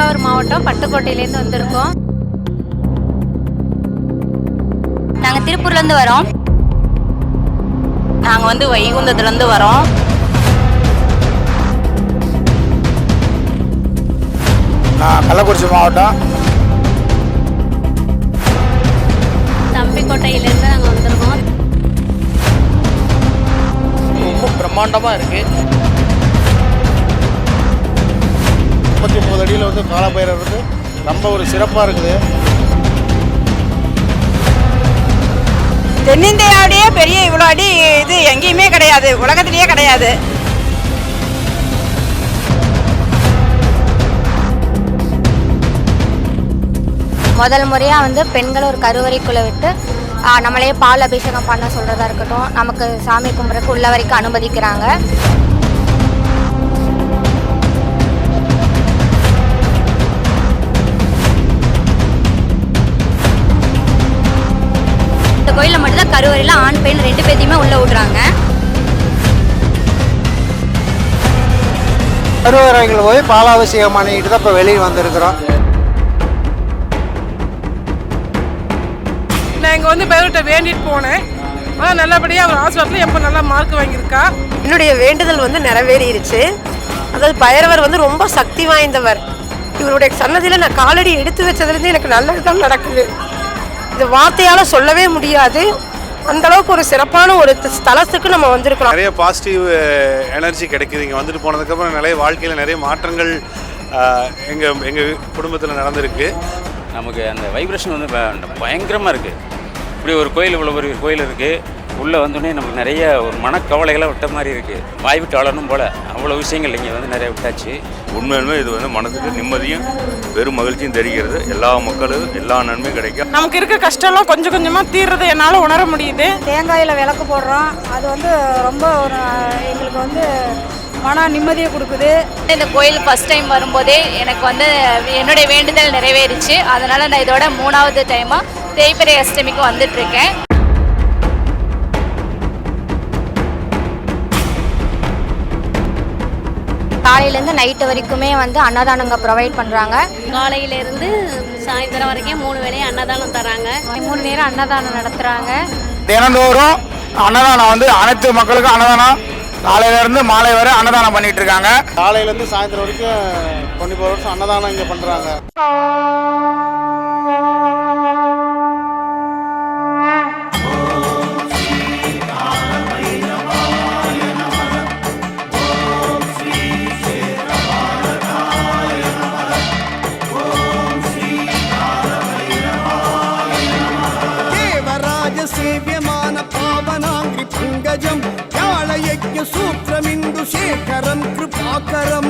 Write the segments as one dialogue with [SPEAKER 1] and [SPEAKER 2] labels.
[SPEAKER 1] தஞ்சாவூர் மாவட்டம் பட்டுக்கோட்டையிலேருந்து வந்திருக்கோம்.
[SPEAKER 2] நாங்கள் திருப்பூர்லேருந்து வரோம். நாங்கள் வைகுந்தத்துலேருந்து வரோம்.
[SPEAKER 3] நான் கள்ளக்குறிச்சி மாவட்டம்
[SPEAKER 1] தம்பிக்கோட்டையிலேருந்து நாங்கள் வந்திருக்கோம்.
[SPEAKER 4] ரொம்ப பிரம்மாண்டமாக இருக்குது.
[SPEAKER 3] 39 அடியில் காலபைரவர் ரொம்ப ஒரு சிறப்பாக இருக்குது.
[SPEAKER 5] தென்னிந்தியாவிலேயே பெரிய இவ்வளோ அடி இது எங்கேயுமே கிடையாது, உலகத்திலேயே கிடையாது.
[SPEAKER 2] முதல் முறையாக பெண்களை ஒரு கருவறைக்குள்ளே விட்டு நம்மளே பால் அபிஷேகம் பண்ண சொல்கிறதா இருக்கட்டும், நமக்கு சாமி கும்பிட்றதுக்கு உள்ள வரைக்கும் அனுமதிக்கிறாங்க. இந்த கோயிலில் மட்டும்தான் கருவறையில் ஆண் பெண் 2 பேத்தையுமே உள்ளே விடுறாங்க.
[SPEAKER 6] கருவறைகள் போய் பாலாபிஷேகம் பண்ணிக்கிட்டு தான் இப்போ வெளியே வந்திருக்கிறோம்.
[SPEAKER 5] நான் இங்கே பைரவர்கிட்ட வேண்டிட்டு போனேன். ஆனால் நல்லபடியாக அவர் ஹாஸ்பிட்டலில் எப்போ நல்லா மார்க் வாங்கியிருக்கா. என்னுடைய வேண்டுதல் நிறைவேறிடுச்சு. அதாவது பைரவர் ரொம்ப சக்தி வாய்ந்தவர். இவருடைய சன்னதியில் நான் காலடி எடுத்து வச்சதுலேருந்து எனக்கு நல்லது தான் நடக்குது. இது வார்த்தையால் சொல்லவே முடியாது. அந்த அளவுக்கு ஒரு சிறப்பான ஒரு ஸ்தலத்துக்கு நம்ம வந்திருக்கிறோம்.
[SPEAKER 7] நிறைய பாசிட்டிவ் எனர்ஜி கிடைக்குது. இங்கே வந்துட்டு போனதுக்கப்புறம் நிறைய வாழ்க்கையில் நிறைய மாற்றங்கள் எங்கள் குடும்பத்தில் நடந்திருக்கு.
[SPEAKER 8] நமக்கு அந்த வைப்ரேஷன் பயங்கரமாக இருக்குது. இப்படி ஒரு கோயில், இவ்வளோ ஒரு கோயில் இருக்குது, உள்ளே வந்தோடனே நமக்கு நிறைய ஒரு மனக்கவலைகளை விட்ட மாதிரி இருக்குது. வாய் விட்டு வளரணும் போல் அவ்வளோ விஷயங்கள் இங்கே நிறைய விட்டாச்சு.
[SPEAKER 7] உண்மையிலுமே இது மனதுக்கு நிம்மதியும் பெரும் மகிழ்ச்சியும் தெரிகிறது. எல்லா மக்களுக்கும் எல்லா நன்மையும் கிடைக்கும்.
[SPEAKER 5] நமக்கு இருக்க கஷ்டம்லாம் கொஞ்சம் கொஞ்சமாக தீர்றதை என்னால் உணர முடியுது.
[SPEAKER 9] தேங்காயில் விளக்கு போடுறோம். அது ரொம்ப ஒரு எங்களுக்கு மன நிம்மதியை கொடுக்குது.
[SPEAKER 1] இந்த கோயில் ஃபர்ஸ்ட் டைம் வரும்போதே எனக்கு என்னுடைய வேண்டுதல் நிறைவேறிச்சு. அதனால் நான் இதோட 3வது டைமாக தேய்பிறை அஷ்டமிக்கு வந்துட்டுருக்கேன்.
[SPEAKER 2] காலையிலேருந்து நைட்டு வரைக்குமே அன்னதானங்க ப்ரொவைட் பண்ணுறாங்க.
[SPEAKER 1] காலையிலேருந்து சாயந்தரம் வரைக்கும் 3 வேளையும் அன்னதானம் தராங்க.
[SPEAKER 2] 3 நேரம் அன்னதானம் நடத்துகிறாங்க.
[SPEAKER 3] தினந்தோறும் அன்னதானம் அனைத்து மக்களுக்கும் அன்னதானம் காலையிலேருந்து மாலை வரை அன்னதானம் பண்ணிட்டு இருக்காங்க. காலையிலேருந்து சாயந்தரம் வரைக்கும் 24 வருஷம் அன்னதானம் இங்கே பண்ணுறாங்க.
[SPEAKER 10] సేవ్యమాన పావనాంగ్రి పంగజం యాళయజ్ఞ సూత్రమిందు శేఖరం కృపాకరం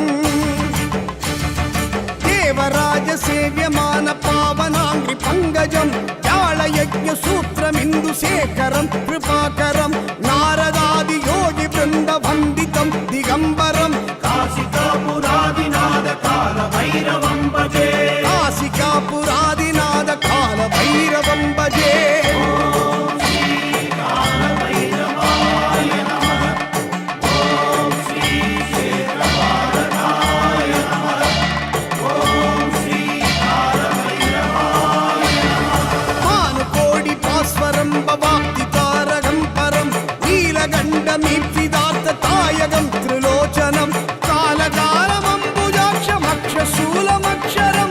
[SPEAKER 10] దేవరాజ సేవ్యమాన పావనాంగ్రి పంగజం యాళయజ్ఞ సూత్రమిందు శేఖరం కృపాకరం నారదాది యోగి బృంద వందితం దిగంబరం కాశికాపురాదినాద కాల భైరవం భజే కాశికాపురాదినాద కాల భైరవం భజే. త్రిలోచనం కాలకాలమంబుజాక్షమక్షశూలమక్షరం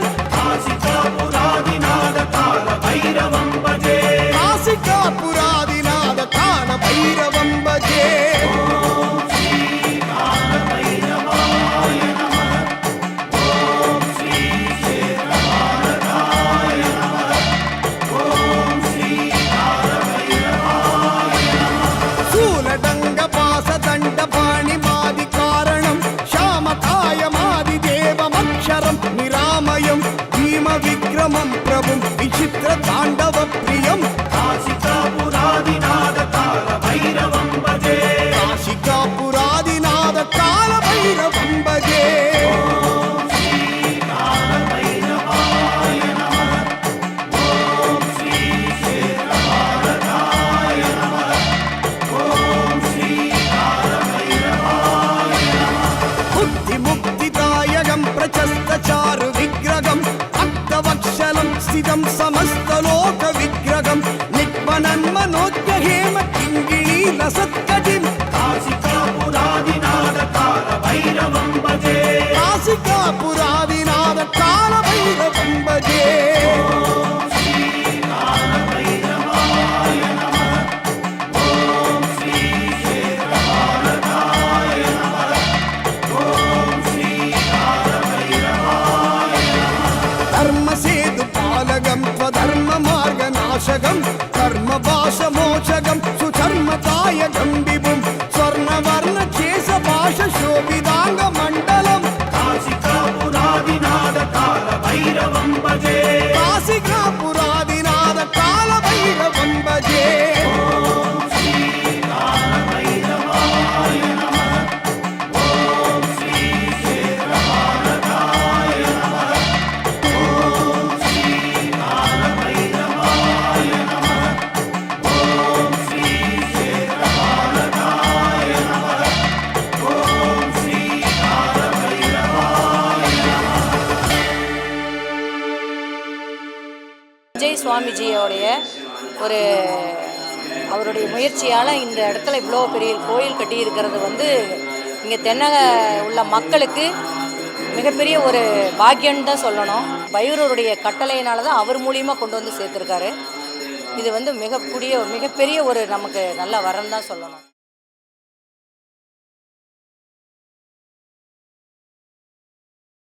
[SPEAKER 10] हसितं समस्तलोकविग्रहं निक्वनन्मनोज्ञ हेम किङ्गिणी लसत्कटिं काशिकापुरादिनादकालभैरवं भजे काशिकापुरादिनादकालभैरवं भजे धर्ममार्गनाशकं कर्मपाशमोचकं सुचर्मकायकं विभुं स्वर्णवर्णकेशपाशशोभिताङ्गमण्डलं काशिकापुरादिनादकालभैरवं भजे काशिकापुरादिनादकालभैरवं भजे
[SPEAKER 11] விஜய் சுவாமிஜியோடைய அவருடைய முயற்சியால் இந்த இடத்துல இவ்வளோ பெரிய கோயில் கட்டியிருக்கிறது வந்து இங்கே தென்னக உள்ள மக்களுக்கு மிகப்பெரிய ஒரு பாக்கியன்னு தான் சொல்லணும். பைரவருடைய கட்டளையினால தான் அவர் மூலியமாக கொண்டு வந்து சேர்த்துருக்காரு. இது வந்து மிகப்பெரிய ஒரு நமக்கு நல்ல வரன்னு தான் சொல்லணும்.